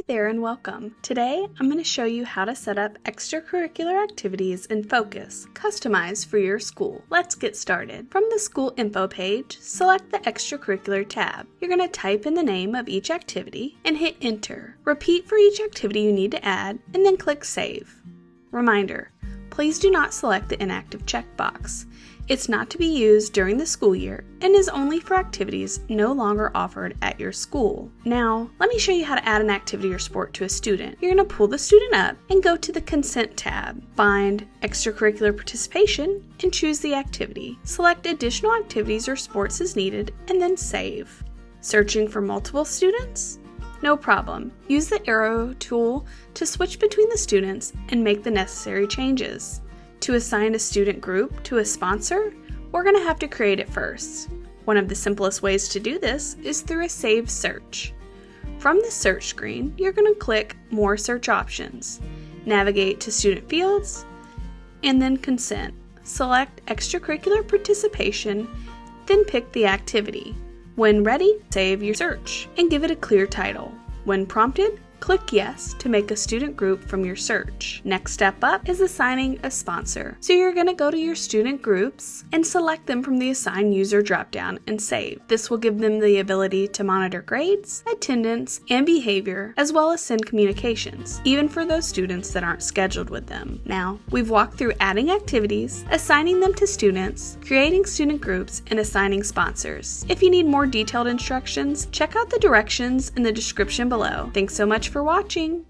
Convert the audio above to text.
Hi there and welcome. Today I'm going to show you how to set up extracurricular activities in Focus, customized for your school. Let's get started. From the school info page, select the extracurricular tab. You're going to type in the name of each activity and hit enter. Repeat for each activity you need to add and then click save. Reminder, please do not select the inactive checkbox. It's not to be used during the school year and is only for activities no longer offered at your school. Now, let me show you how to add an activity or sport to a student. You're going to pull the student up and go to the Consent tab. Find Extracurricular Participation and choose the activity. Select additional activities or sports as needed and then save. Searching for multiple students? No problem. Use the arrow tool to switch between the students and make the necessary changes. To assign a student group to a sponsor, we're going to have to create it first. One of the simplest ways to do this is through a saved search. From the search screen, you're going to click More Search Options, navigate to Student Fields, and then Consent. Select Extracurricular Participation, then pick the activity. When ready, save your search and give it a clear title. When prompted, click Yes to make a student group from your search. Next step up is assigning a sponsor. So you're going to go to your student groups and select them from the Assign User dropdown and save. This will give them the ability to monitor grades, attendance, and behavior, as well as send communications, even for those students that aren't scheduled with them. Now, we've walked through adding activities, assigning them to students, creating student groups, and assigning sponsors. If you need more detailed instructions, check out the directions in the description below. Thanks so much for watching.